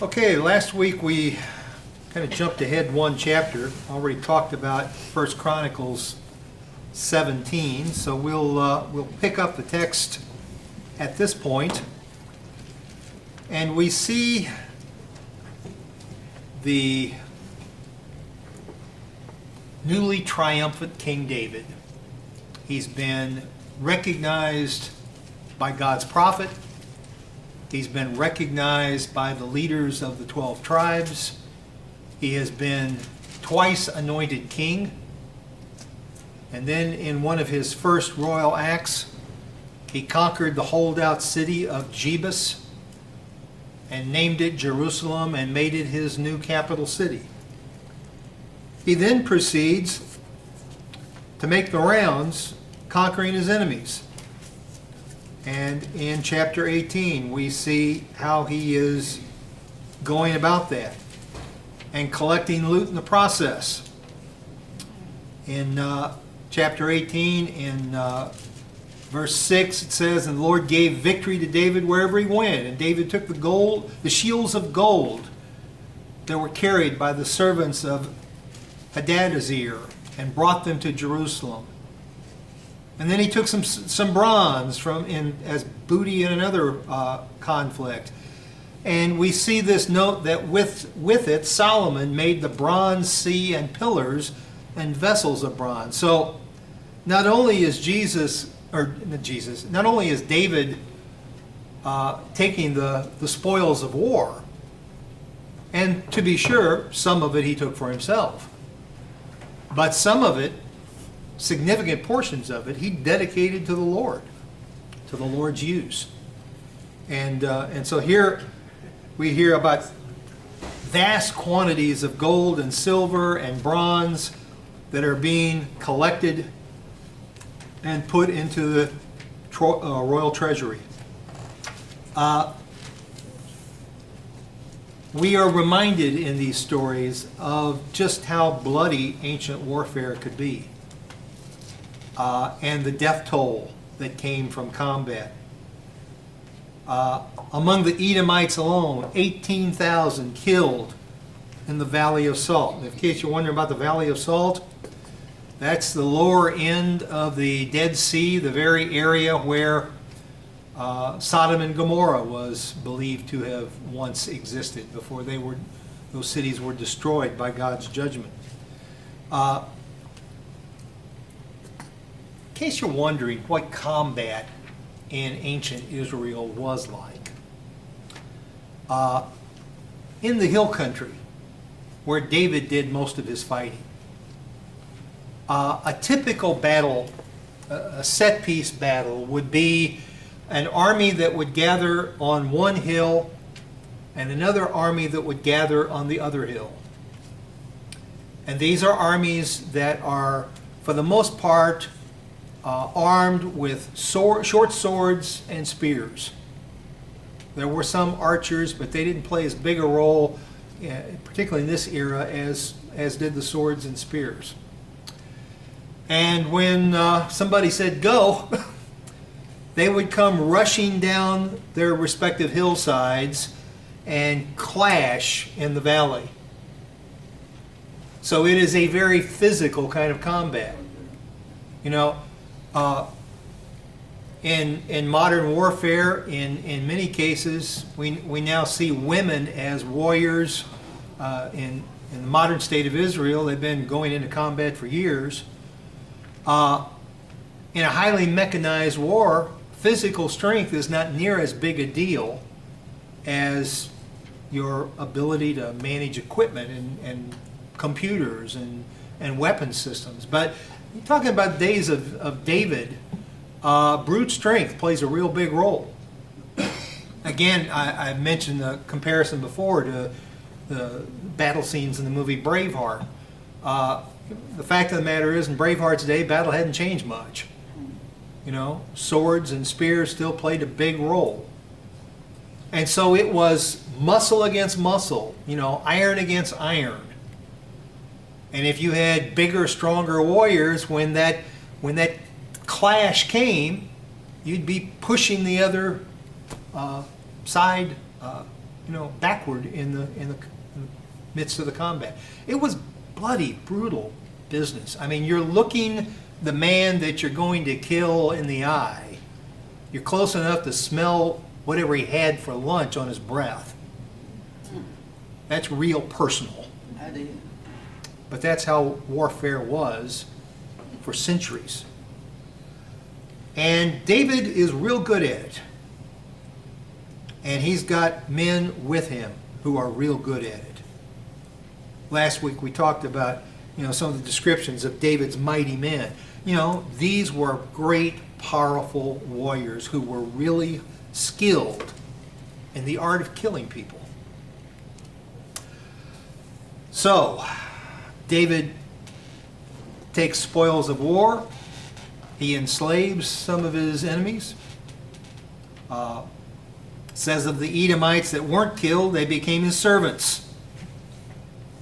Okay, last week we kind of jumped ahead one chapter. Already talked about 1 Chronicles 17, so we'll pick up the text at this point, and we see the newly triumphant King David. He's been recognized by God's prophet. He's been recognized by the leaders of the 12 tribes. He has been twice anointed king. And then in one of his first royal acts, he conquered the holdout city of Jebus and named it Jerusalem and made it his new capital city. He then proceeds to make the rounds, conquering his enemies. And in chapter 18, we see how he is going about that and collecting loot in the process. In chapter 18, in verse 6, it says, "And the Lord gave victory to David wherever he went. And David took the shields of gold that were carried by the servants of Hadadezer and brought them to Jerusalem. And then he took some bronze as booty in another conflict." And we see this note that with it, Solomon made the bronze sea and pillars and vessels of bronze. So not only is David taking the spoils of war, and to be sure, some of it he took for himself, but some of it, significant portions of it, he dedicated to the Lord, to the Lord's use. And so here we hear about vast quantities of gold and silver and bronze that are being collected and put into the royal treasury. We are reminded in these stories of just how bloody ancient warfare could be. And the death toll that came from combat. Among the Edomites alone, 18,000 killed in the Valley of Salt. In case you're wondering about the Valley of Salt, that's the lower end of the Dead Sea, the very area where Sodom and Gomorrah was believed to have once existed before those cities were destroyed by God's judgment. In case you're wondering what combat in ancient Israel was like, in the hill country where David did most of his fighting, a typical battle, a set-piece battle, would be an army that would gather on one hill and another army that would gather on the other hill. And these are armies that are, for the most part, armed with short swords and spears. There were some archers, but they didn't play as big a role, particularly in this era, as did the swords and spears. And when somebody said go, they would come rushing down their respective hillsides and clash in the valley. So it is a very physical kind of combat. You know, in modern warfare, in many cases, we now see women as warriors. In the modern state of Israel, they've been going into combat for years. In a highly mechanized war, physical strength is not near as big a deal as your ability to manage equipment and computers and weapon systems. But you're talking about days of David, brute strength plays a real big role. Again, I mentioned the comparison before to the battle scenes in the movie Braveheart. The fact of the matter is, in Braveheart's day, battle hadn't changed much. You know, swords and spears still played a big role. And so it was muscle against muscle, iron against iron. And if you had bigger, stronger warriors, when that clash came, you'd be pushing the other side backward in the midst of the combat. It was bloody, brutal business. I mean, you're looking the man that you're going to kill in the eye. You're close enough to smell whatever he had for lunch on his breath. That's real personal. I did. But that's how warfare was for centuries. And David is real good at it. And he's got men with him who are real good at it. Last week we talked about, some of the descriptions of David's mighty men. These were great, powerful warriors who were really skilled in the art of killing people. So, David takes spoils of war. He enslaves some of his enemies. Says of the Edomites that weren't killed, they became his servants.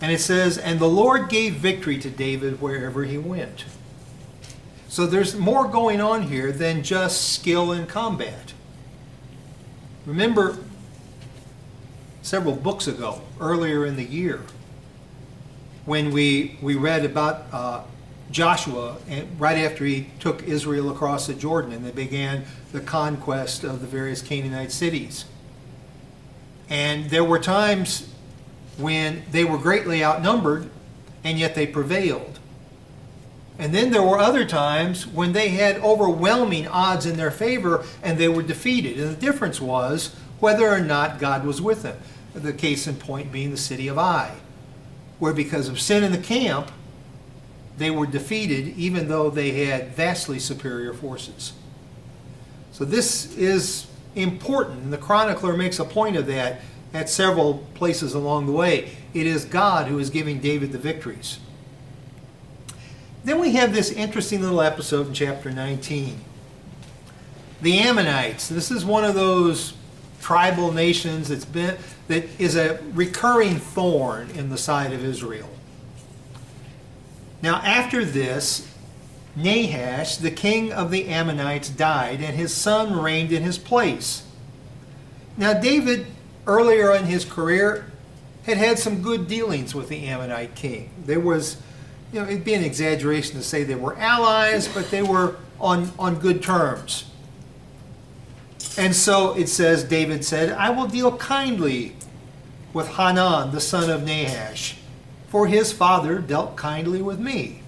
And it says, and the Lord gave victory to David wherever he went. So there's more going on here than just skill in combat. Remember, several books ago, earlier in the year, when we read about Joshua, and right after he took Israel across the Jordan and they began the conquest of the various Canaanite cities. And there were times when they were greatly outnumbered and yet they prevailed. And then there were other times when they had overwhelming odds in their favor and they were defeated. And the difference was whether or not God was with them. The case in point being the city of Ai, where because of sin in the camp, they were defeated even though they had vastly superior forces. So this is important, and the chronicler makes a point of that at several places along the way. It is God who is giving David the victories. Then we have this interesting little episode in chapter 19. The Ammonites. This is one of those tribal nations that is a recurring thorn in the side of Israel. Now after this, Nahash, the king of the Ammonites, died, and his son reigned in his place. Now David, earlier in his career, had had some good dealings with the Ammonite king. There was, it'd be an exaggeration to say they were allies, but they were on good terms. And so it says, David said, I will deal kindly with Hanan, the son of Nahash, for his father dealt kindly with me.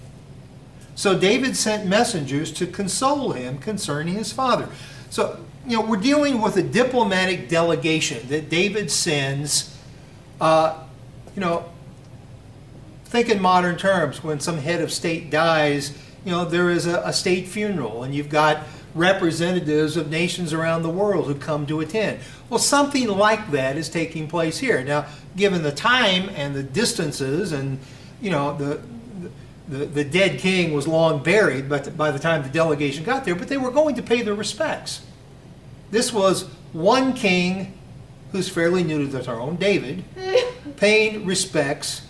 So David sent messengers to console him concerning his father. So, we're dealing with a diplomatic delegation that David sends, think in modern terms, when some head of state dies, there is a state funeral, and you've got representatives of nations around the world who come to attend. Well, something like that is taking place here. Now, given the time and the distances, and the dead king was long buried by the time the delegation got there, but they were going to pay their respects. This was one king who's fairly new to the throne, David, paying respects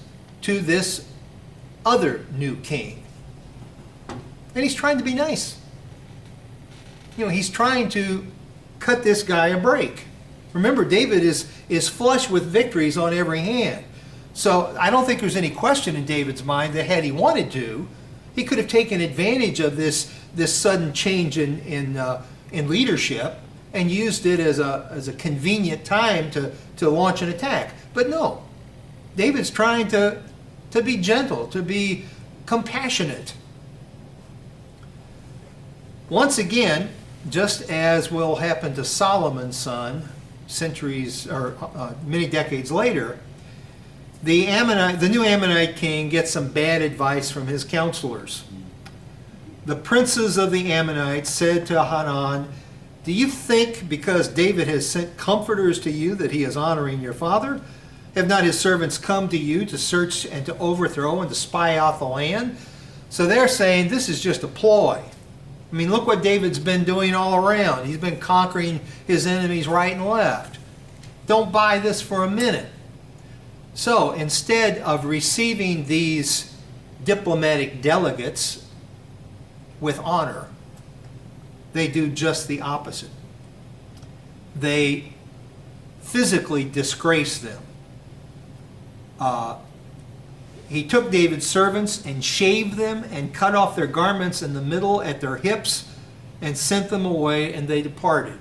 to this other new king. And he's trying to be nice. He's trying to cut this guy a break. Remember, David is flush with victories on every hand. So I don't think there's any question in David's mind that had he wanted to, he could have taken advantage of this sudden change in leadership and used it as a convenient time to launch an attack. But no, David's trying to be gentle, to be compassionate. Once again, just as will happen to Solomon's son centuries or many decades later, the new Ammonite king gets some bad advice from his counselors. The princes of the Ammonites said to Hanan, do you think because David has sent comforters to you that he is honoring your father? Have not his servants come to you to search and to overthrow and to spy out the land? So they're saying this is just a ploy. I mean, look what David's been doing all around. He's been conquering his enemies right and left. Don't buy this for a minute. So instead of receiving these diplomatic delegates with honor, they do just the opposite. They physically disgrace them. He took David's servants and shaved them and cut off their garments in the middle at their hips and sent them away, and they departed.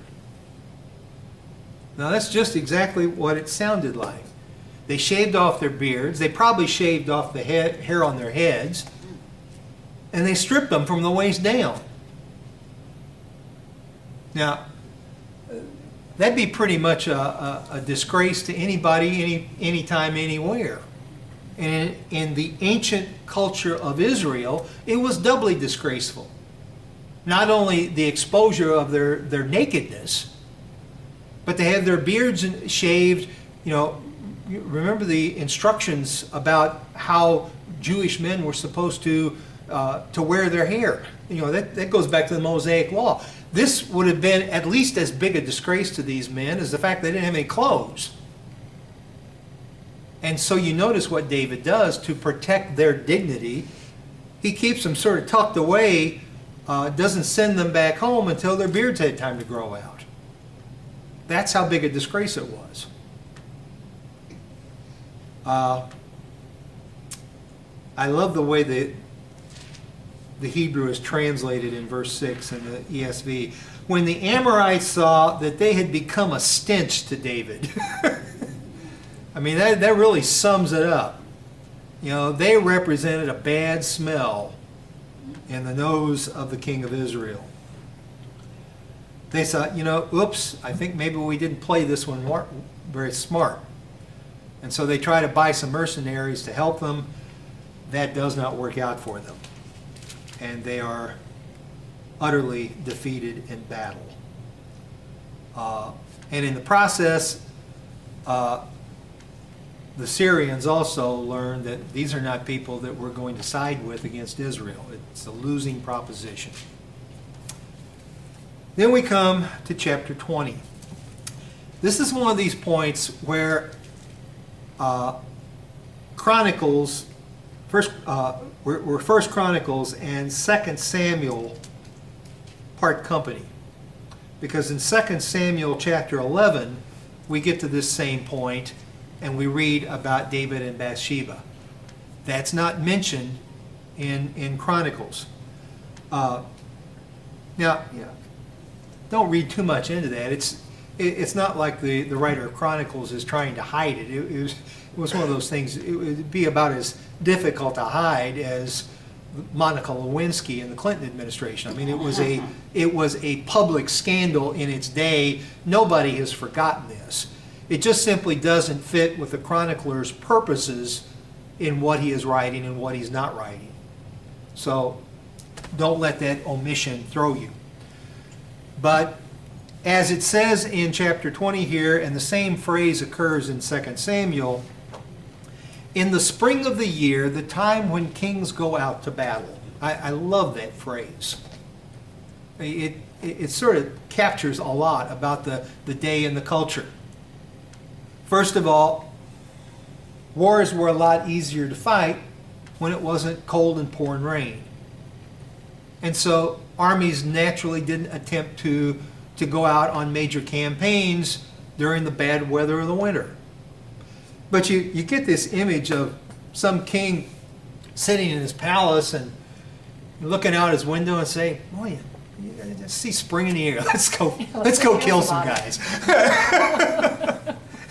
Now that's just exactly what it sounded like. They shaved off their beards. They probably shaved off the hair on their heads. And they stripped them from the waist down. Now, that'd be pretty much a disgrace to anybody, anytime, anywhere. And in the ancient culture of Israel, it was doubly disgraceful. Not only the exposure of their nakedness, but they had their beards shaved. You know, remember the instructions about how Jewish men were supposed to wear their hair. You know, that goes back to the Mosaic Law. This would have been at least as big a disgrace to these men as the fact they didn't have any clothes. And so you notice what David does to protect their dignity. He keeps them sort of tucked away, doesn't send them back home until their beards had time to grow out. That's how big a disgrace it was. I love the way the Hebrew is translated in verse 6 in the ESV. When the Amorites saw that they had become a stench to David. I mean, that really sums it up. You know, they represented a bad smell in the nose of the king of Israel. They thought, you know, oops, I think maybe we didn't play this one very smart. And so they try to buy some mercenaries to help them. That does not work out for them. And they are utterly defeated in battle. And in the process, the Syrians also learned that these are not people that we're going to side with against Israel. It's a losing proposition. Then we come to chapter 20. This is one of these points where Chronicles, where First Chronicles and 2 Samuel part company. Because in 2 Samuel chapter 11, we get to this same point, and we read about David and Bathsheba. That's not mentioned in Chronicles. Now, don't read too much into that. It's not like the writer of Chronicles is trying to hide it. It was one of those things. It would be about as difficult to hide as Monica Lewinsky in the Clinton administration. I mean, it was a public scandal in its day. Nobody has forgotten this. It just simply doesn't fit with the chronicler's purposes in what he is writing and what he's not writing. So don't let that omission throw you. But as it says in chapter 20 here, and the same phrase occurs in 2 Samuel, in the spring of the year, the time when kings go out to battle. I love that phrase. It sort of captures a lot about the day and the culture. First of all, wars were a lot easier to fight when it wasn't cold and pouring rain. And so armies naturally didn't attempt to go out on major campaigns during the bad weather of the winter. But you get this image of some king sitting in his palace and looking out his window and say, "Boy, I see spring in the air. Let's go kill some guys.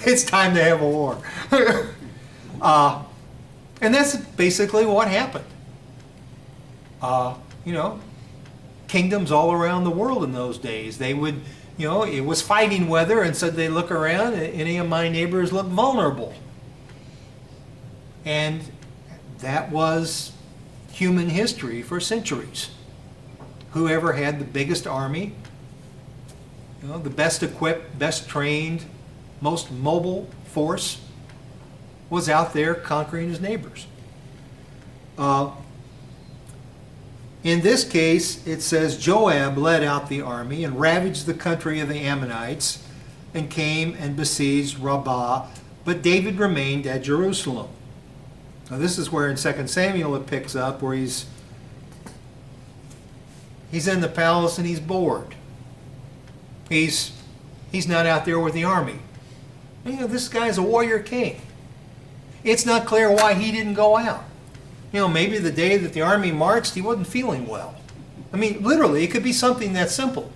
It's time to have a war." And that's basically what happened. Kingdoms all around the world in those days, they would, it was fighting weather, and so they look around, and any of my neighbors look vulnerable. And that was human history for centuries. Whoever had the biggest army, the best equipped, best trained, most mobile force was out there conquering his neighbors. In this case, it says Joab led out the army and ravaged the country of the Ammonites and came and besieged Rabbah, but David remained at Jerusalem. Now this is where in 2 Samuel it picks up, where he's in the palace and he's bored. He's not out there with the army. This guy's a warrior king. It's not clear why he didn't go out. Maybe the day that the army marched, he wasn't feeling well. Literally, it could be something that simple.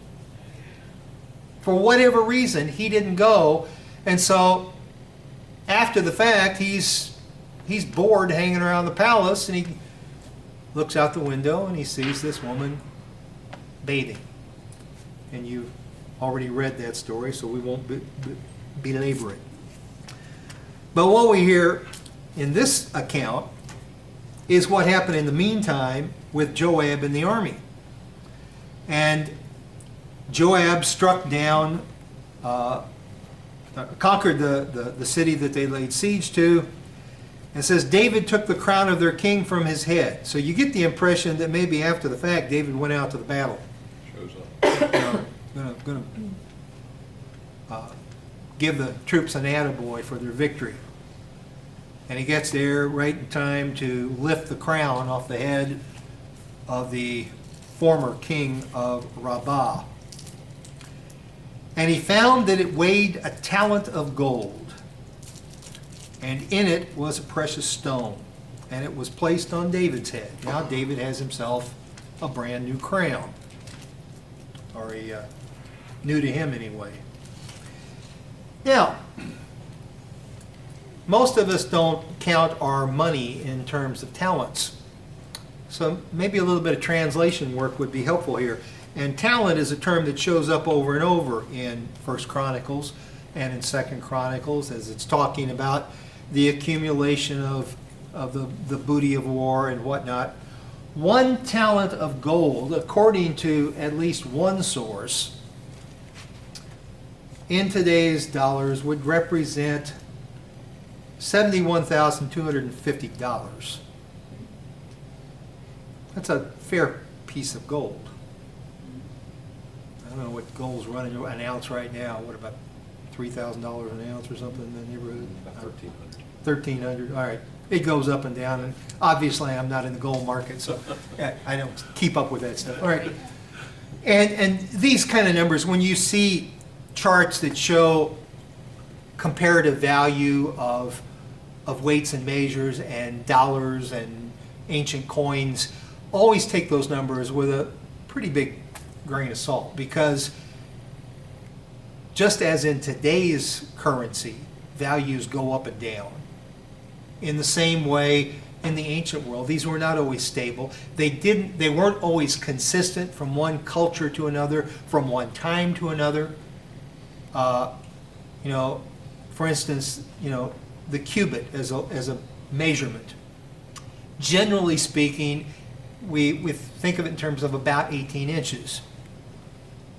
For whatever reason, he didn't go, and so after the fact, he's bored hanging around the palace, and he looks out the window and he sees this woman bathing. And you've already read that story, so we won't belabor it. But what we hear in this account is what happened in the meantime with Joab and the army. And Joab struck down, conquered the city that they laid siege to, and says David took the crown of their king from his head. So you get the impression that maybe after the fact David went out to the battle. Shows up. Going to give the troops an attaboy for their victory. And he gets there right in time to lift the crown off the head of the former king of Rabbah. And he found that it weighed a talent of gold, and in it was a precious stone, and it was placed on David's head. Now David has himself a brand new crown, or new to him anyway. Now, most of us don't count our money in terms of talents. So maybe a little bit of translation work would be helpful here. And talent is a term that shows up over and over in 1 Chronicles and in 2 Chronicles, as it's talking about the accumulation of the booty of war and whatnot. 1 talent of gold, according to at least one source, in today's dollars would represent $71,250. That's a fair piece of gold. I don't know what gold's running an ounce right now. What, about $3,000 an ounce or something in the neighborhood? About 1,300. 1,300. All right. It goes up and down, and obviously I'm not in the gold market, so I don't keep up with that stuff. All right. And these kind of numbers, when you see charts that show comparative value of weights and measures and dollars and ancient coins, always take those numbers with a pretty big grain of salt, because just as in today's currency, values go up and down. In the same way, in the ancient world, these were not always stable. They weren't always consistent from one culture to another, from one time to another. For instance, the cubit as a measurement. Generally speaking, we think of it in terms of about 18 inches.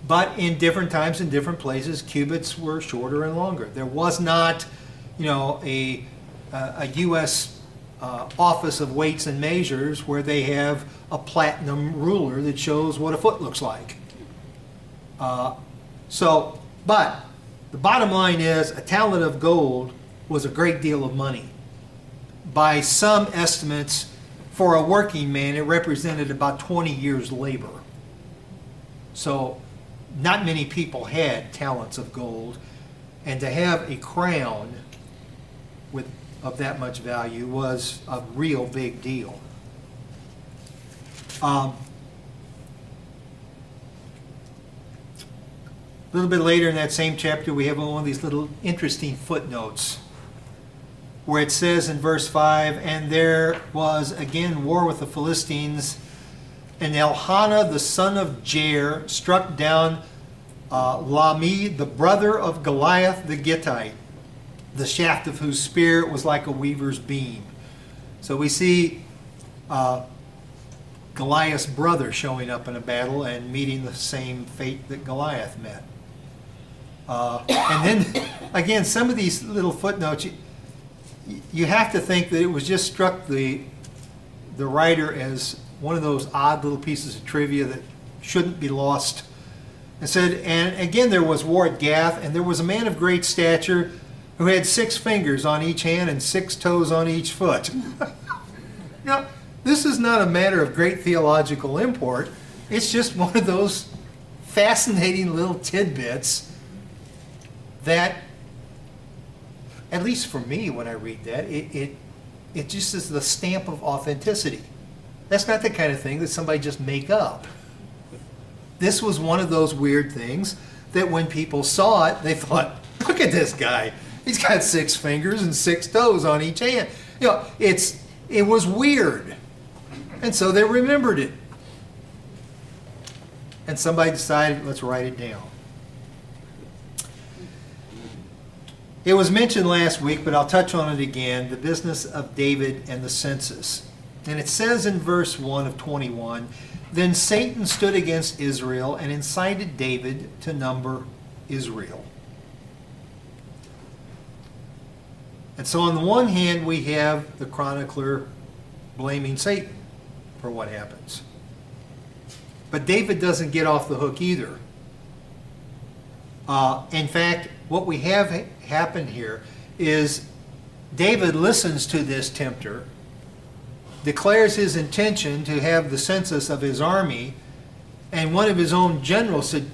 But in different times, in different places, cubits were shorter and longer. There was not, a U.S. Office of Weights and Measures where they have a platinum ruler that shows what a foot looks like. But the bottom line is a talent of gold was a great deal of money. By some estimates, for a working man, it represented about 20 years' labor. So not many people had talents of gold, and to have a crown of that much value was a real big deal. A little bit later in that same chapter, we have one of these little interesting footnotes where it says in verse 5, "And there was again war with the Philistines, and Elkanah the son of Jair struck down Lahmi, the brother of Goliath the Gittite, the shaft of whose spear was like a weaver's beam." So we see Goliath's brother showing up in a battle and meeting the same fate that Goliath met. And then, again, some of these little footnotes, you have to think that it was just struck the writer as one of those odd little pieces of trivia that shouldn't be lost. It said, "And again there was war at Gath, and there was a man of great stature who had 6 fingers on each hand and 6 toes on each foot." Now, this is not a matter of great theological import. It's just one of those fascinating little tidbits that at least for me when I read that, it just is the stamp of authenticity. That's not the kind of thing that somebody just make up. This was one of those weird things that when people saw it, they thought, look at this guy. He's got 6 fingers and 6 toes on each hand. You know, it was weird. And so they remembered it. And somebody decided, let's write it down. It was mentioned last week, but I'll touch on it again, the business of David and the census. And it says in verse 1 of 21, "Then Satan stood against Israel and incited David to number Israel." And so on the one hand, we have the chronicler blaming Satan for what happens. But David doesn't get off the hook either. In fact, what we have happen here is David listens to this tempter, declares his intention to have the census of his army, and one of his own generals said,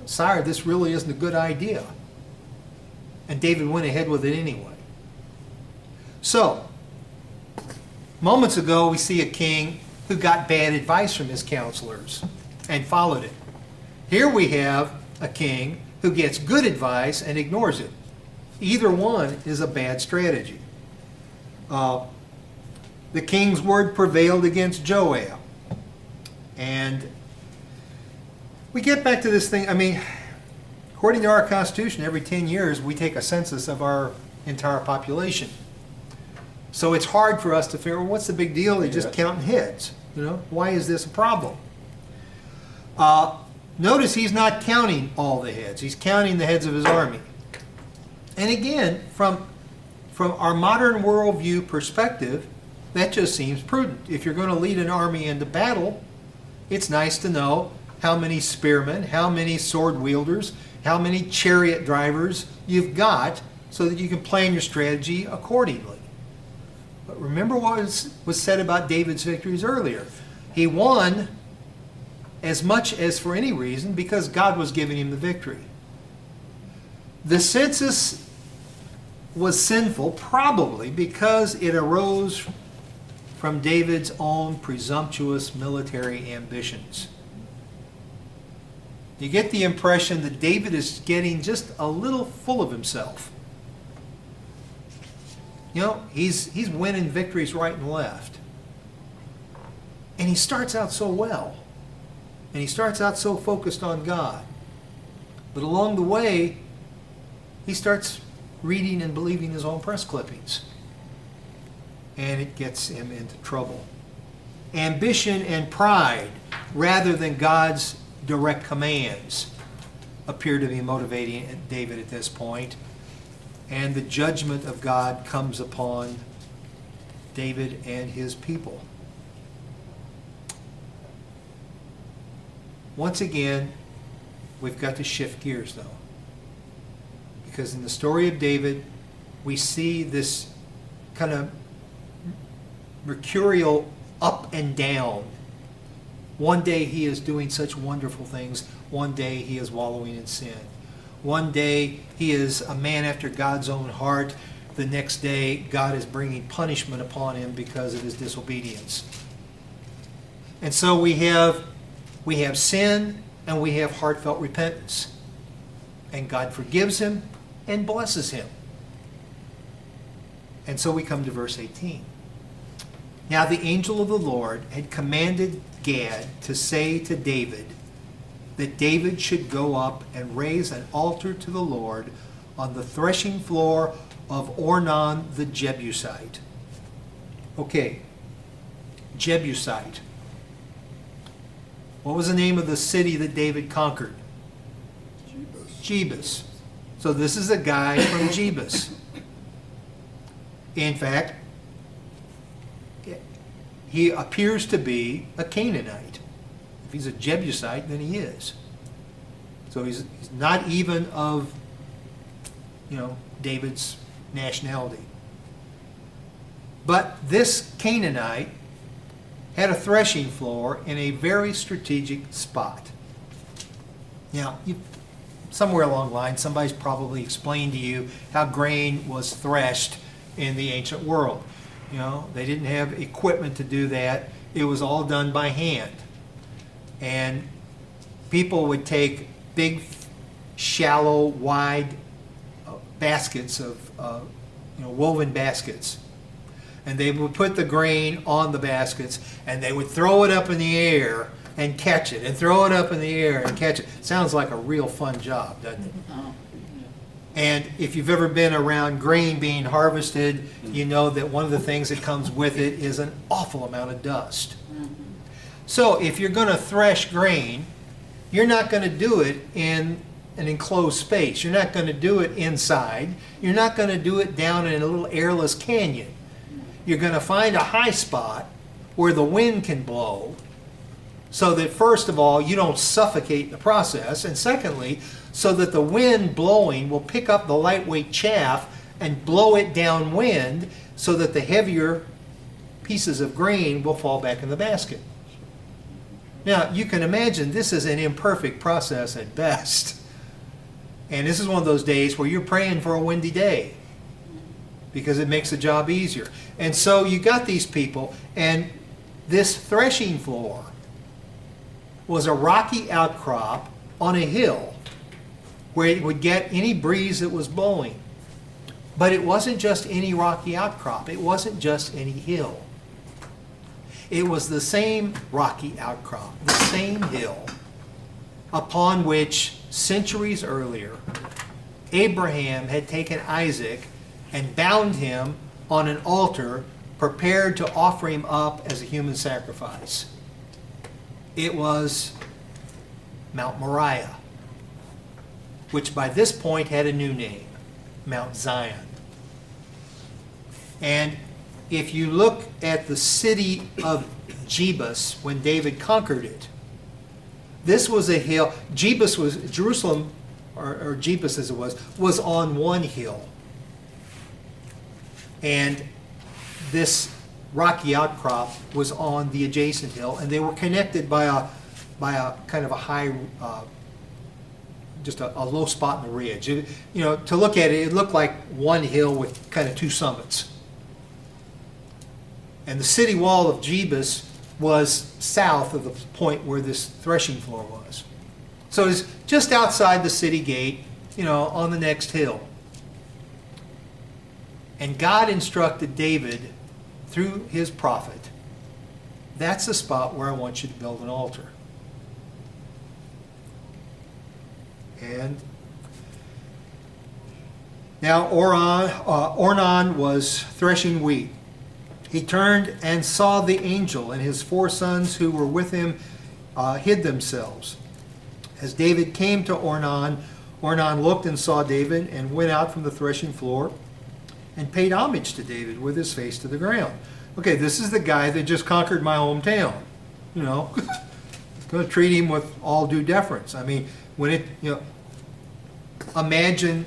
"Sire, this really isn't a good idea." And David went ahead with it anyway. So, moments ago we see a king who got bad advice from his counselors and followed it. Here we have a king who gets good advice and ignores it. Either one is a bad strategy. The king's word prevailed against Joab. And we get back to this thing, I mean, according to our Constitution, every 10 years we take a census of our entire population. So it's hard for us to figure, well, what's the big deal? They're just counting heads. You know, why is this a problem? Notice he's not counting all the heads. He's counting the heads of his army. And again, from our modern worldview perspective, that just seems prudent. If you're going to lead an army into battle, it's nice to know how many spearmen, how many sword wielders, how many chariot drivers you've got so that you can plan your strategy accordingly. But remember what was said about David's victories earlier. He won as much as for any reason because God was giving him the victory. The census was sinful probably because it arose from David's own presumptuous military ambitions. You get the impression that David is getting just a little full of himself. You know, he's winning victories right and left. And he starts out so well. And he starts out so focused on God. But along the way, he starts reading and believing his own press clippings. And it gets him into trouble. Ambition and pride, rather than God's direct commands, appear to be motivating David at this point. And the judgment of God comes upon David and his people. Once again, we've got to shift gears though. Because in the story of David, we see this kind of mercurial up and down. One day he is doing such wonderful things. One day he is wallowing in sin. One day he is a man after God's own heart. The next day God is bringing punishment upon him because of his disobedience. And so we have sin and we have heartfelt repentance. And God forgives him and blesses him. And so we come to verse 18. Now the angel of the Lord had commanded Gad to say to David that David should go up and raise an altar to the Lord on the threshing floor of Ornan the Jebusite. Okay, Jebusite. What was the name of the city that David conquered? Jebus. So this is a guy from Jebus. In fact, he appears to be a Canaanite. If he's a Jebusite, then he is. So he's not even of, David's nationality. But this Canaanite had a threshing floor in a very strategic spot. Now, somewhere along the line, somebody's probably explained to you how grain was threshed in the ancient world. You know, they didn't have equipment to do that. It was all done by hand. And people would take big, shallow, wide baskets of, woven baskets. And they would put the grain on the baskets, and they would throw it up in the air and catch it, and throw it up in the air and catch it. Sounds like a real fun job, doesn't it? Oh, And if you've ever been around grain being harvested, you know that one of the things that comes with it is an awful amount of dust. So if you're going to thresh grain, you're not going to do it in an enclosed space. You're not going to do it inside. You're not going to do it down in a little airless canyon. You're going to find a high spot where the wind can blow, so that first of all, you don't suffocate the process, and secondly, so that the wind blowing will pick up the lightweight chaff and blow it downwind, so that the heavier pieces of grain will fall back in the basket. Now, you can imagine this is an imperfect process at best. And this is one of those days where you're praying for a windy day, because it makes the job easier. And so you got these people, and this threshing floor was a rocky outcrop on a hill where it would get any breeze that was blowing. But it wasn't just any rocky outcrop. It wasn't just any hill. It was the same rocky outcrop, the same hill, upon which centuries earlier Abraham had taken Isaac and bound him on an altar, prepared to offer him up as a human sacrifice. It was Mount Moriah, which by this point had a new name, Mount Zion. And if you look at the city of Jebus when David conquered it, this was a hill. Jerusalem, or Jebus as it was on one hill. And this rocky outcrop was on the adjacent hill, and they were connected by a kind of a high, just a low spot in the ridge. To look at it, it looked like one hill with kind of two summits. And the city wall of Jebus was south of the point where this threshing floor was. So it's just outside the city gate, on the next hill. And God instructed David through his prophet, that's the spot where I want you to build an altar. And now Ornan was threshing wheat. He turned and saw the angel, and his 4 sons who were with him hid themselves. As David came to Ornan, Ornan looked and saw David and went out from the threshing floor and paid homage to David with his face to the ground. Okay, this is the guy that just conquered my hometown. Going to treat him with all due deference. I mean, imagine,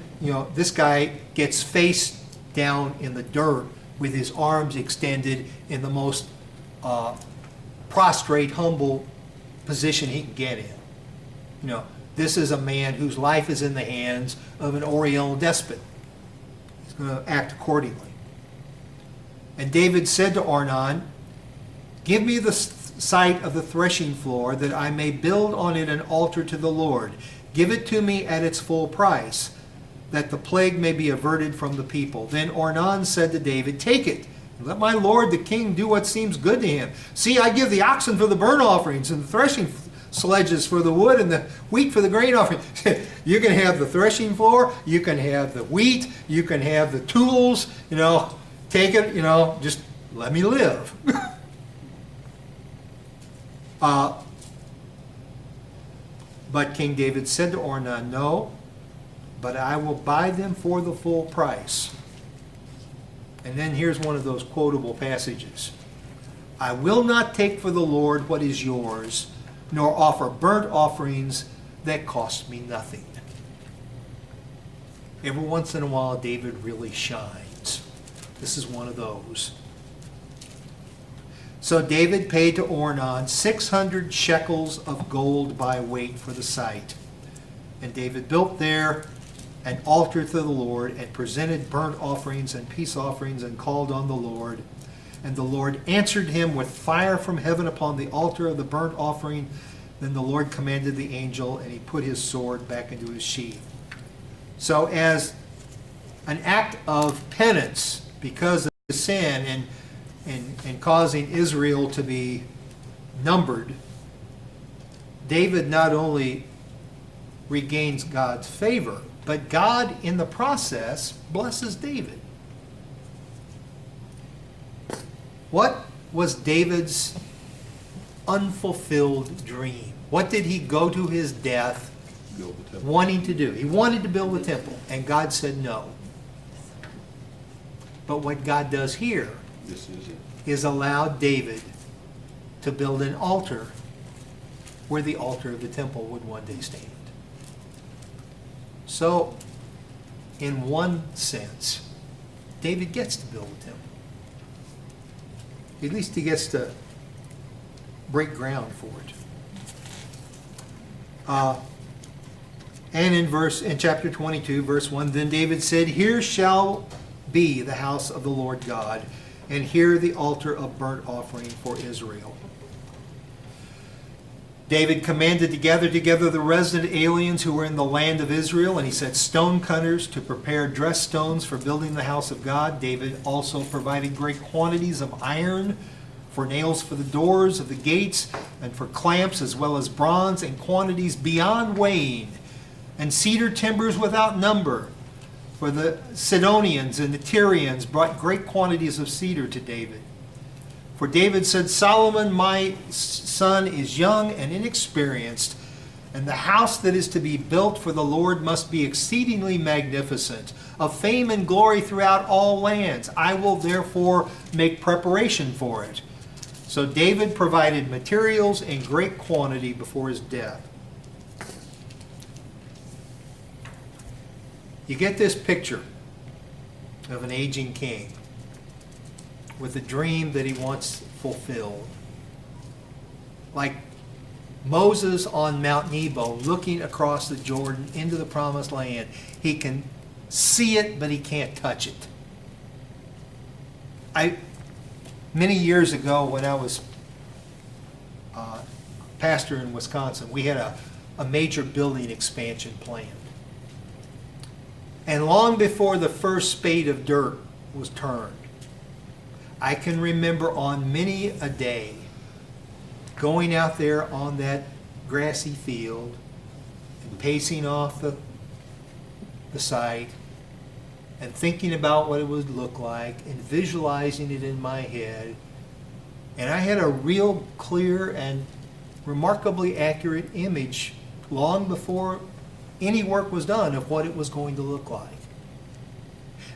this guy gets face down in the dirt with his arms extended in the most prostrate, humble position he can get in. This is a man whose life is in the hands of an Oriental despot. He's going to act accordingly. And David said to Ornan, "Give me the site of the threshing floor, that I may build on it an altar to the Lord. Give it to me at its full price, that the plague may be averted from the people." Then Ornan said to David, "Take it, and let my lord the king do what seems good to him. See, I give the oxen for the burnt offerings, and the threshing sledges for the wood, and the wheat for the grain offering." You can have the threshing floor, you can have the wheat, you can have the tools, take it, just let me live. But King David said to Ornan, "No, but I will buy them for the full price." And then here's one of those quotable passages. "I will not take for the Lord what is yours, nor offer burnt offerings that cost me nothing." Every once in a while, David really shines. This is one of those. So David paid to Ornan 600 shekels of gold by weight for the site. And David built there an altar to the Lord and presented burnt offerings and peace offerings and called on the Lord. And the Lord answered him with fire from heaven upon the altar of the burnt offering. Then the Lord commanded the angel, and he put his sword back into his sheath. So as an act of penance because of his sin and causing Israel to be numbered, David not only regains God's favor, but God in the process blesses David. What was David's unfulfilled dream? What did he go to his death Build the temple. wanting to do? He wanted to build a temple, and God said no. But what God does here This is it. is allow David to build an altar where the altar of the temple would one day stand. So, in one sense, David gets to build a temple. At least he gets to break ground for it. And in chapter 22, verse 1, then David said, here shall be the house of the Lord God, and here the altar of burnt offering for Israel. David commanded to gather together the resident aliens who were in the land of Israel, and he set stone cutters to prepare dressed stones for building the house of God. David also provided great quantities of iron for nails for the doors of the gates and for clamps, as well as bronze and quantities beyond weighing, and cedar timbers without number. For the Sidonians and the Tyrians brought great quantities of cedar to David. For David said, Solomon, my son, is young and inexperienced, and the house that is to be built for the Lord must be exceedingly magnificent, of fame and glory throughout all lands. I will therefore make preparation for it. So David provided materials in great quantity before his death. You get this picture of an aging king with a dream that he wants fulfilled. Like Moses on Mount Nebo looking across the Jordan into the promised land. He can see it, but he can't touch it. Many years ago when I was pastor in Wisconsin, we had a major building expansion planned. And long before the first spade of dirt was turned, I can remember on many a day going out there on that grassy field and pacing off the site and thinking about what it would look like and visualizing it in my head. And I had a real clear and remarkably accurate image long before any work was done of what it was going to look like.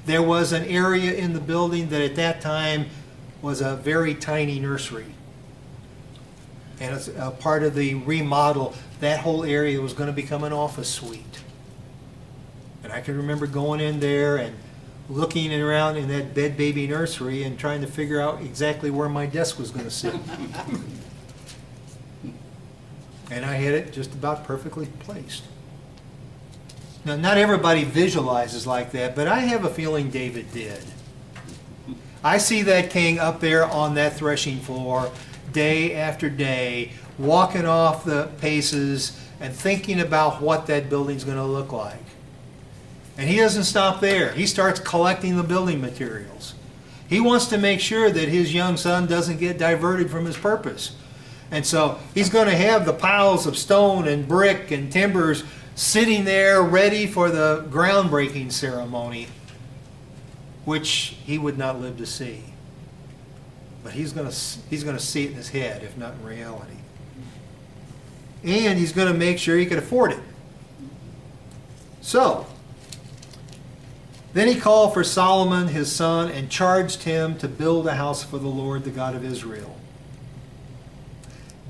There was an area in the building that at that time was a very tiny nursery. And as a part of the remodel, that whole area was going to become an office suite. And I can remember going in there and looking around in that bed baby nursery and trying to figure out exactly where my desk was going to sit. And I had it just about perfectly placed. Now, not everybody visualizes like that, but I have a feeling David did. I see that king up there on that threshing floor day after day, walking off the paces and thinking about what that building's going to look like. And he doesn't stop there. He starts collecting the building materials. He wants to make sure that his young son doesn't get diverted from his purpose. And so he's going to have the piles of stone and brick and timbers sitting there ready for the groundbreaking ceremony, which he would not live to see. But he's going to see it in his head, if not in reality. And he's going to make sure he can afford it. So, then he called for Solomon, his son, and charged him to build a house for the Lord, the God of Israel.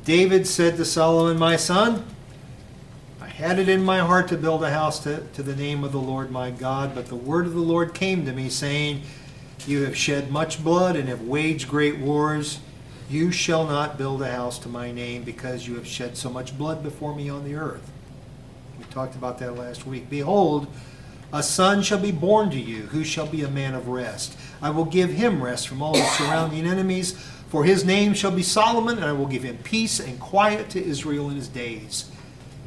David said to Solomon, my son, I had it in my heart to build a house to the name of the Lord my God, but the word of the Lord came to me, saying, you have shed much blood and have waged great wars. You shall not build a house to my name, because you have shed so much blood before me on the earth. We talked about that last week. Behold, a son shall be born to you, who shall be a man of rest. I will give him rest from all his surrounding enemies, for his name shall be Solomon, and I will give him peace and quiet to Israel in his days.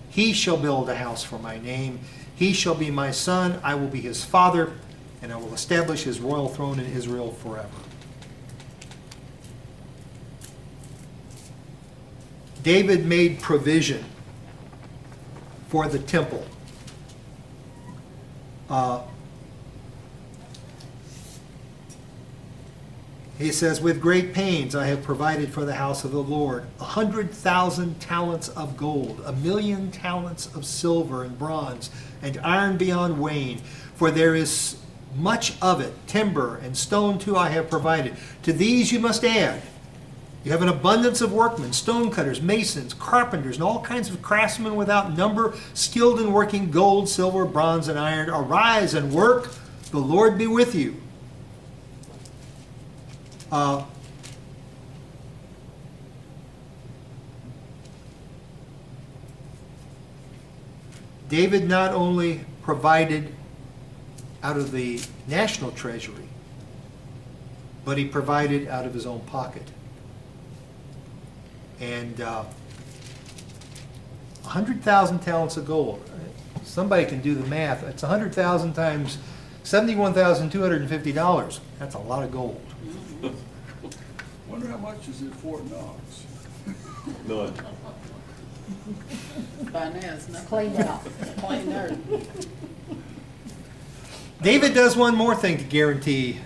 He shall build a house for my name. He shall be my son. I will be his father, and I will establish his royal throne in Israel forever. David made provision for the temple. He says, with great pains I have provided for the house of the Lord 100,000 talents of gold, 1,000,000 talents of silver and bronze, and iron beyond weighing. For there is much of it, timber and stone too I have provided. To these you must add. You have an abundance of workmen, stone cutters, masons, carpenters, and all kinds of craftsmen without number, skilled in working gold, silver, bronze, and iron. Arise and work. The Lord be with you. David not only provided out of the national treasury, but he provided out of his own pocket. And 100,000 talents of gold. Somebody can do the math. It's 100,000 times $71,250. That's a lot of gold. Wonder how much is at Fort Knox? None. By now, it's not Clean out. plain dirt. David does one more thing to guarantee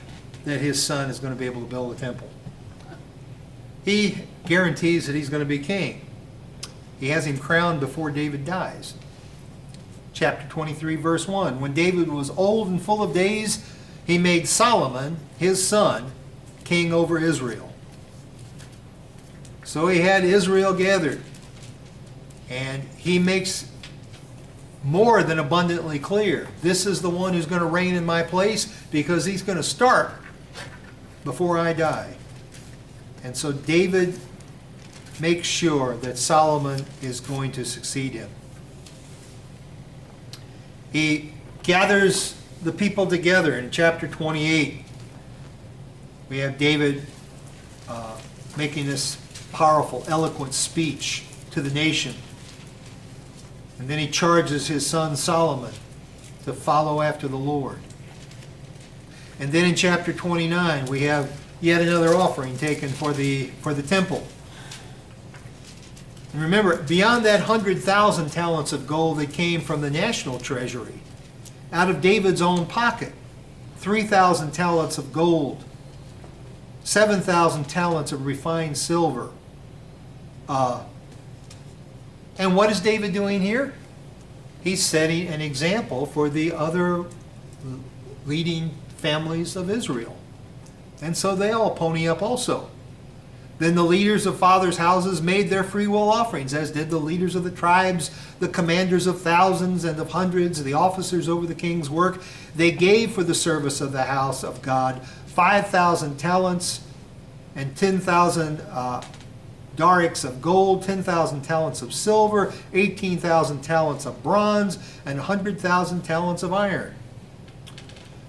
that his son is going to be able to build a temple. He guarantees that he's going to be king. He has him crowned before David dies. Chapter 23, verse 1. When David was old and full of days, he made Solomon, his son, king over Israel. So he had Israel gathered. And he makes more than abundantly clear. This is the one who's going to reign in my place because he's going to start before I die. And so David makes sure that Solomon is going to succeed him. He gathers the people together in chapter 28. We have David making this powerful, eloquent speech to the nation. And then he charges his son Solomon to follow after the Lord. And then in chapter 29, we have yet another offering taken for the temple. And remember, beyond that 100,000 talents of gold that came from the national treasury, out of David's own pocket, 3,000 talents of gold, 7,000 talents of refined silver. And what is David doing here? He's setting an example for the other leading families of Israel. And so they all pony up also. Then the leaders of fathers' houses made their free will offerings, as did the leaders of the tribes, the commanders of thousands and of hundreds, the officers over the king's work. They gave for the service of the house of God 5,000 talents and 10,000 darics of gold, 10,000 talents of silver, 18,000 talents of bronze, and 100,000 talents of iron.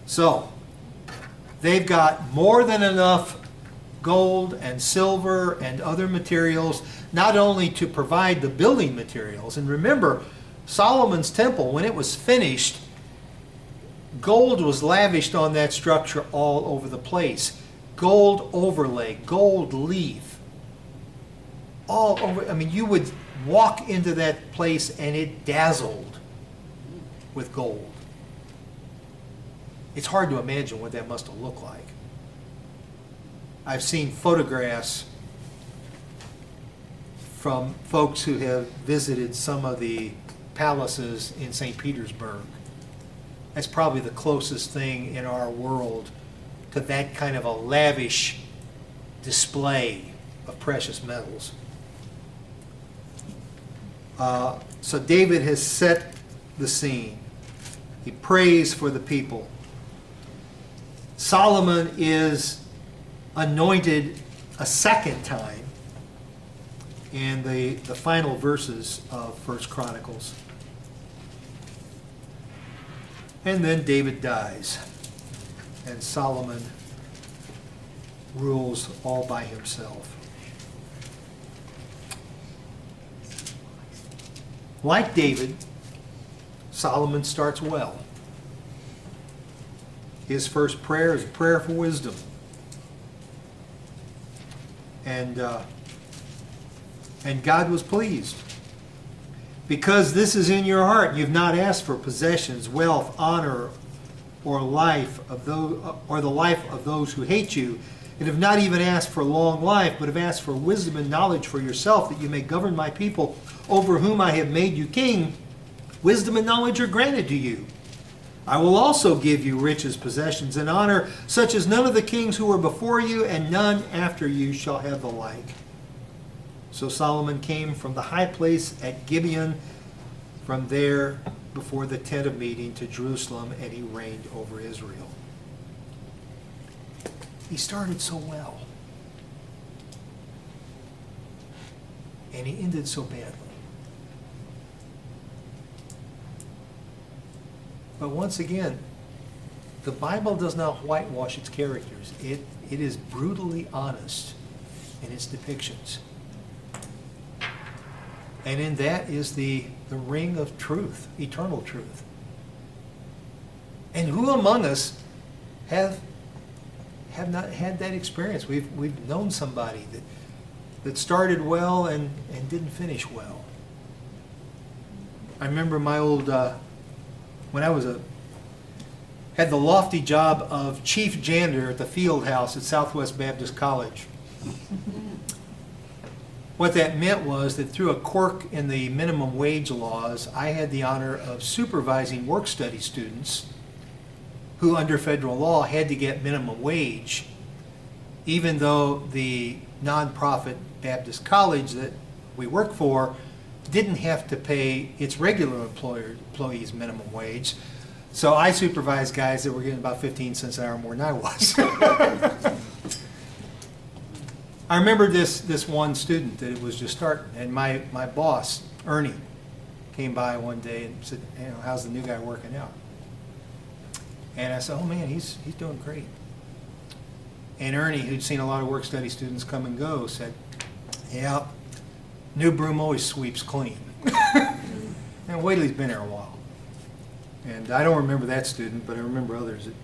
So, they've got more than enough gold and silver and other materials, not only to provide the building materials. And remember, Solomon's temple, when it was finished, gold was lavished on that structure all over the place. Gold overlay, gold leaf, all over. I mean, you would walk into that place and it dazzled with gold. It's hard to imagine what that must have looked like. I've seen photographs from folks who have visited some of the palaces in St. Petersburg. That's probably the closest thing in our world to that kind of a lavish display of precious metals. So David has set the scene. He prays for the people. Solomon is anointed a second time in the final verses of 1 Chronicles. And then David dies, and Solomon rules all by himself. Like David, Solomon starts well. His first prayer is a prayer for wisdom. And God was pleased. Because this is in your heart, you've not asked for possessions, wealth, honor, or life of those, or the life of those who hate you, and have not even asked for long life, but have asked for wisdom and knowledge for yourself, that you may govern my people over whom I have made you king. Wisdom and knowledge are granted to you. I will also give you riches, possessions, and honor, such as none of the kings who were before you, and none after you shall have the like. So Solomon came from the high place at Gibeon, from there before the tent of meeting to Jerusalem, and he reigned over Israel. He started so well, and he ended so badly. But once again, the Bible does not whitewash its characters. It is brutally honest in its depictions. And in that is the ring of truth, eternal truth. And who among us have not had that experience? We've known somebody that started well and didn't finish well. I remember my old, when I was had the lofty job of chief janitor at the field house at Southwest Baptist College. What that meant was that through a quirk in the minimum wage laws, I had the honor of supervising work-study students who, under federal law, had to get minimum wage, even though the nonprofit Baptist college that we work for didn't have to pay its regular employees minimum wage. So I supervised guys that were getting about 15 cents an hour more than I was. I remember this one student that was just starting, and my boss, Ernie, came by one day and said, how's the new guy working out? And I said, oh man, he's doing great. And Ernie, who'd seen a lot of work-study students come and go, said, yeah, new broom always sweeps clean. And wait till he's been there a while. And I don't remember that student, but I remember others that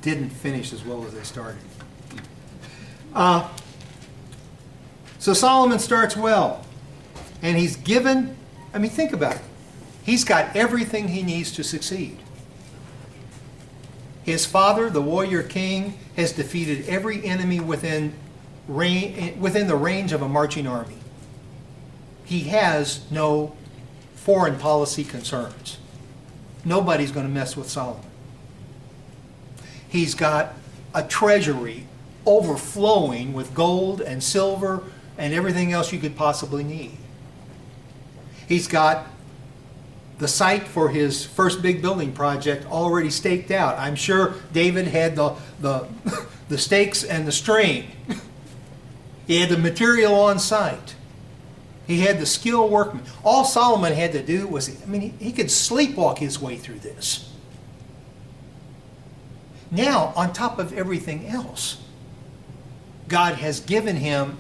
didn't finish as well as they started. So Solomon starts well, and he's given, think about it. He's got everything he needs to succeed. His father, the warrior king, has defeated every enemy within the range of a marching army. He has no foreign policy concerns. Nobody's going to mess with Solomon. He's got a treasury overflowing with gold and silver and everything else you could possibly need. He's got the site for his first big building project already staked out. I'm sure David had the stakes and the string. He had the material on site. He had the skilled workmen. All Solomon had to do was, he could sleepwalk his way through this. Now, on top of everything else, God has given him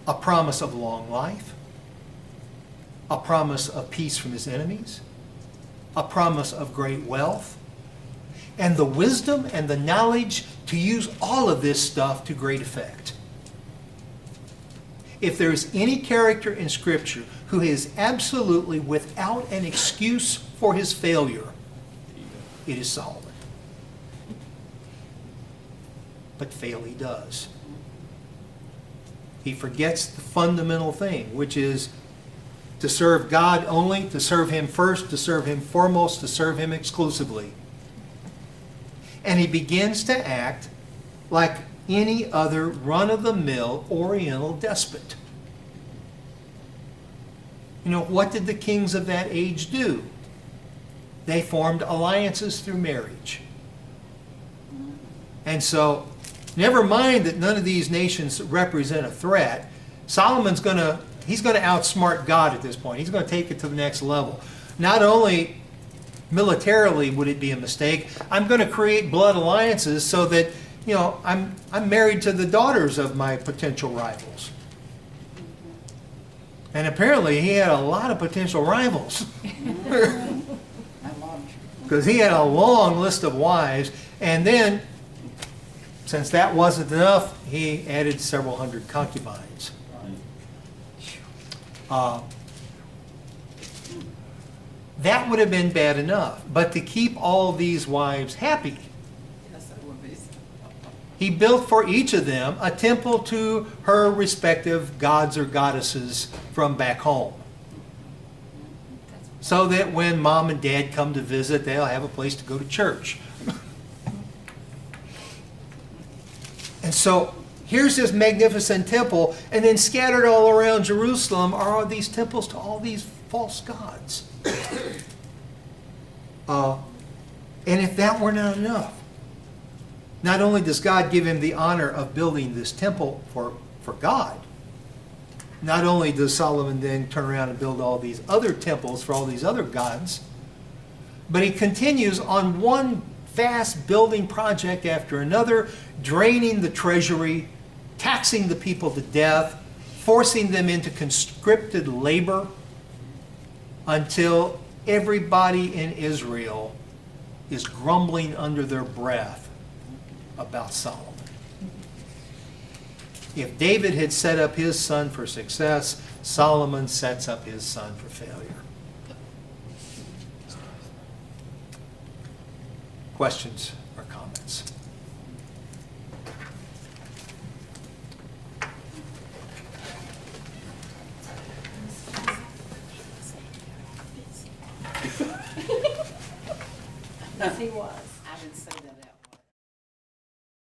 a promise of long life, a promise of peace from his enemies, a promise of great wealth, and the wisdom and the knowledge to use all of this stuff to great effect. If there's any character in Scripture who is absolutely without an excuse for his failure, it is Solomon. But fail he does. He forgets the fundamental thing, which is to serve God only, to serve Him first, to serve Him foremost, to serve Him exclusively. And he begins to act like any other run-of-the-mill Oriental despot. What did the kings of that age do? They formed alliances through marriage. And so, never mind that none of these nations represent a threat. Solomon's he's going to outsmart God at this point. He's going to take it to the next level. Not only militarily would it be a mistake. I'm going to create blood alliances so that, I'm married to the daughters of my potential rivals. And apparently he had a lot of potential rivals. Because he had a long list of wives. And then, since that wasn't enough, he added several hundred concubines. That would have been bad enough. But to keep all these wives happy, Yes, that would be. he built for each of them a temple to her respective gods or goddesses from back home. So that when mom and dad come to visit, they'll have a place to go to church. And so here's this magnificent temple, and then scattered all around Jerusalem are all these temples to all these false gods. And if that were not enough, not only does God give him the honor of building this temple for God, not only does Solomon then turn around and build all these other temples for all these other gods, but he continues on one vast building project after another, draining the treasury, taxing the people to death, forcing them into conscripted labor, until everybody in Israel is grumbling under their breath about Solomon. If David had set up his son for success, Solomon sets up his son for failure. Questions or comments? Yes, he was. I didn't say that out.